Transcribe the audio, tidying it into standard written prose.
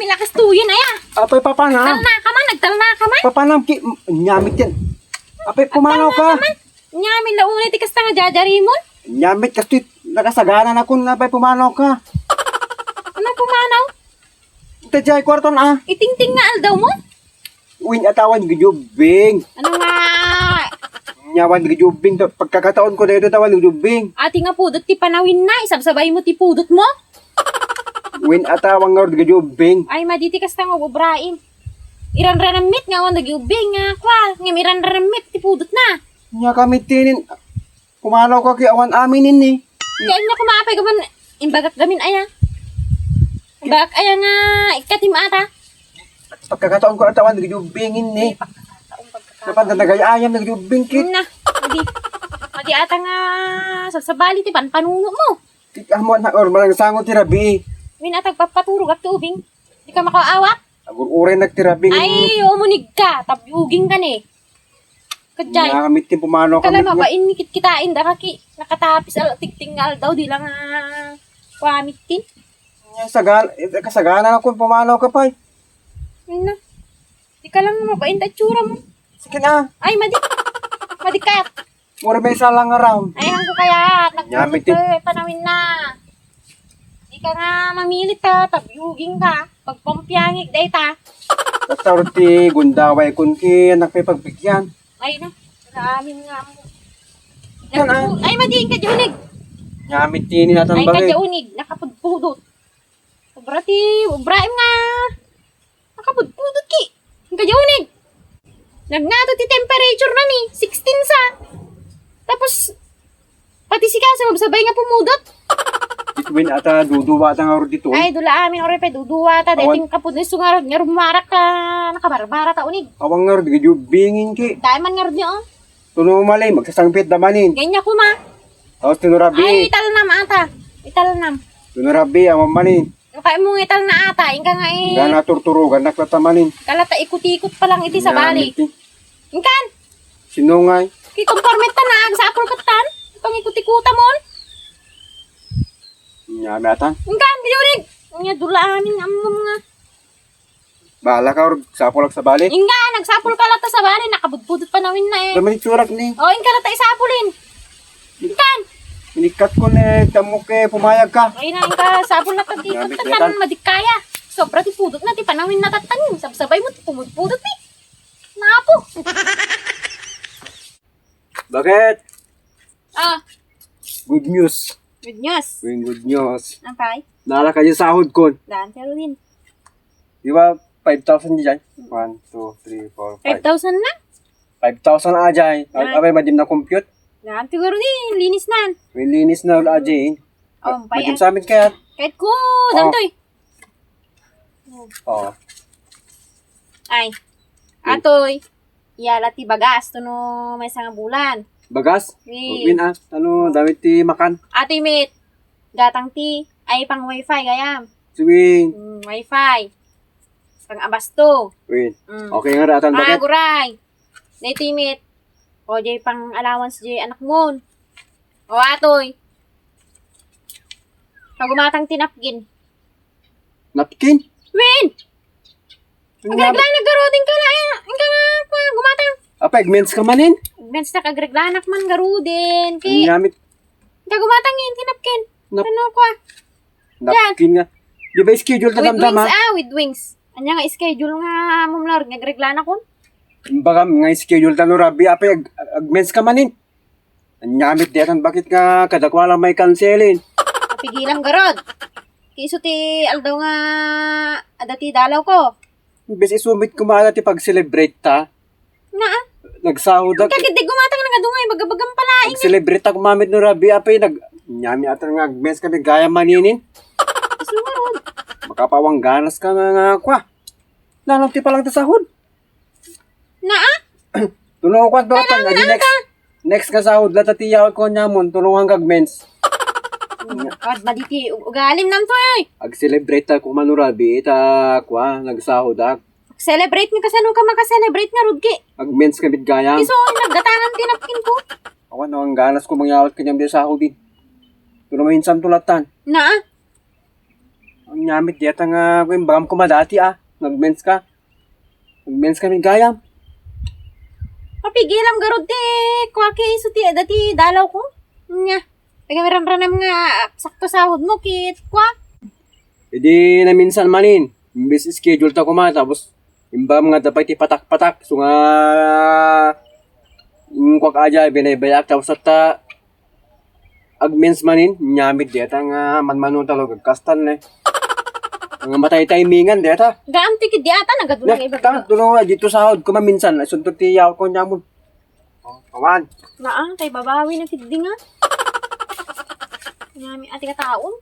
namin lakas tuyin ay Apay papanam. Talna ka man, nagtalna ka man. Papanam ki nyamit yan. Apay pumanaw ka. Nyamin launay ti kasta nga jajarimon. Nyamit kasi nakasaganan ako na apay pumanaw ka. Ano pumanaw? Tadjay kwarton Itingting nga aldaw mo. Win atawan gijubing. Ano nga? Nyawan gijubing. Pagkakataon ko na ito tawan gijubing. Ati nga pudot ti panawin na, isabsabay mo ti pudot mo. Win atawang nga gijubing. Ay maditi kasta nga bubrain. Iran-ranamit nga wang nagyubing nga kwa. Nga iran-ranamit ti pudot na. Nya kami tinin. Pumanaw ka ki awan aminin ni. Kaya niya kumapay ka man, imbagak gamin aya. Imbagak aya nga ikatim ata. Pagkakataon ko atawan gijubingin ni. Dapat na nagayayam nagjubing kit. Na, madi ata nga sabsabali ti panpanuno mo. Tikamon na or malang sangot ti rabi. Min atag papaturog at tubing. Di ka makaawak. Agur-ure nagtirabing. Ay, umunig ka. Tabyuging ka ni. Kadyay. Nakamit din pumanaw Kala kami. mabain ni kitain da kaki. Nakatapis tiktingal daw. Di lang kwamitin. Kasaganan ako pumanaw ka pa. Na. Di ka lang mabain da tsura mo. Sige na. Ay, madi kayat. Mura may isa lang around. Ay, hangko kaya. Nyamit Nagpulot ka, panawin na. Di ka nga mamilit ka. Tabyuging ka. Pagpampyangik day ta. Tatawag ti gundaway kun ki anak may pagbigyan. Ay, na. Sa amin nga mo. Yan, Ay, madiin ka diunig. Nyamit tini natin Ay, bagay. kadaunig. Nakapudpudot. Sobrati, ubraim nga. Nakapudpudot ki. Kadaunig. Nagnato ti temperature na ni. 16 sa. Tapos, pati si Kasa sabay nga pumudot. Win ata duduwa ata nga ro dito. Ay, dula amin oray pa duduwa ta. Awan. Dating kapud ni sungarod nga rumarak ka. Nakabarbara ta unig. Awang nga ro di jubingin ki. Dahil man nga ron niyo. Tuno malay magsasangpit damanin. Ganyan ko ma. Tapos tinurabi. Ay, ital nam ata. Ital nam. Tinurabi ang mamanin. Kaya mo ital na ata. Inka nga eh. Gana turturugan naklatamanin. Kalata ikot-ikot pa lang iti sa bali. Inkan. Sinungay. Kikonformet ta na. Agsapol katan. Itong ikot-ikuta mon. Nyami ata. Inkan. Giyurig. Nga dula amin. Amam nga. Bahala ka or sapulak sa bali. Inga. Nagsapol ka lata sa bali. Nakabudbudot pa nawin na eh. Daman itsurak ni. O, inka lata isapulin. Inkan. Inikat ko na tamo ke pumayag ka. Ay na, inka. Sapol na tati. Gamit Tatan madikaya. Sobra ti pudot na. Ti panawin na tatan. Sabsabay mo. Ti pumudpudot ni. Napo. Bakit? Ah. Good news. Good news. Good news. Okay. Nala kayo sahod ko. Daan pero din. Di ba 5,000 di dyan? 1, 2, 3, 4, 5. 5,000 na. 5,000 na ajay. Abay madim na compute. Daan siguro din. Linis na. May linis na ajay. Oh, Madim bayan. sa amin kaya. Kahit ko. Dantoy. Oo. Ay. Atoy. Iyala ti bagas. Tuno may isang bulan. Bagas? Ni. Win Ano, damit ti makan. Atoy mate. Gatang ti. Ay pang wifi gayam. Siwin. Wifi. Pang abasto. Win. Mm. Okay nga ratan bakit? Guray. Naiti mate. O jay pang allowance jay anak mo. O atoy. Pagumatang tinapgin. Napkin? Win! Nga- Agregla naggarodin ka na. Ang ka nga gumatang. Apay, mens ka manin? Mens na kagreglanak man garudin. Ki, Nyamit. kagumatang yun, tinapkin. Nap- Ano ko Napkin nga. Di ba schedule na With damdama? wings, with wings. Anya nga, schedule nga, mumlar, nagreglanak ko. Baka nga schedule tano rabi apay mens ka manin. Nyamit diyan bakit nga kadakwala may cancelin? Napigilang garod. Kiso ti, aldaw nga, adati dalaw ko. Imbes isumit ko maala ti pag-celebrate ta. Na, Nagsahod ako. kagidig gumatang nga dungay, bagabagang palaing. Nag-celebrate ako mamit no rabi apay nyami ata nga mens kami gaya maninin. Isungarod. Makapawang ganas ka nga kwa. Nanong ti palang ti sahod. Na, Tulungan ko ang dotan. Next ka sahod lata ti yawat ko nyamon tulungan kag mens. Kad maditi, ugalim nam to eh. Ag-celebrate ako manurabi ta kwa nagsahod ak. Celebrate nga kasano ka makaselebrate nga rudki. Ag mens kami gaya. Iso, naggatangan tinapkin ko. Awan ang ganas ko mangyawat kanyang di sahod din. Tulungan hinsam tulatan. Na, Ang nyamit deta nga kung bagam ko madati nag-mens ka. Nag-mens ka ng gayam. Papigilam garod ti, kwa kay iso ti, dati dalaw ko. Nga, pagamiram-ranam nga, sakto sahod mo, kit, kwa. Hindi na minsan manin. Imbes schedule ta ko ma, tapos imbam nga dapat ipatak-patak. So nga, yung kwak aja, binabayak. Tapos at agmens manin, nyamit deta nga manmano talaga. Kastan eh. Ang matay timingan deta. Gaam ti kid di ata, nagadulang iba. Tulo dito sahod ko minsan. Suntok ti yaw ko nyamon. Kawan. Naa, kay babawi na kid di nga. Nyami ati ka taon.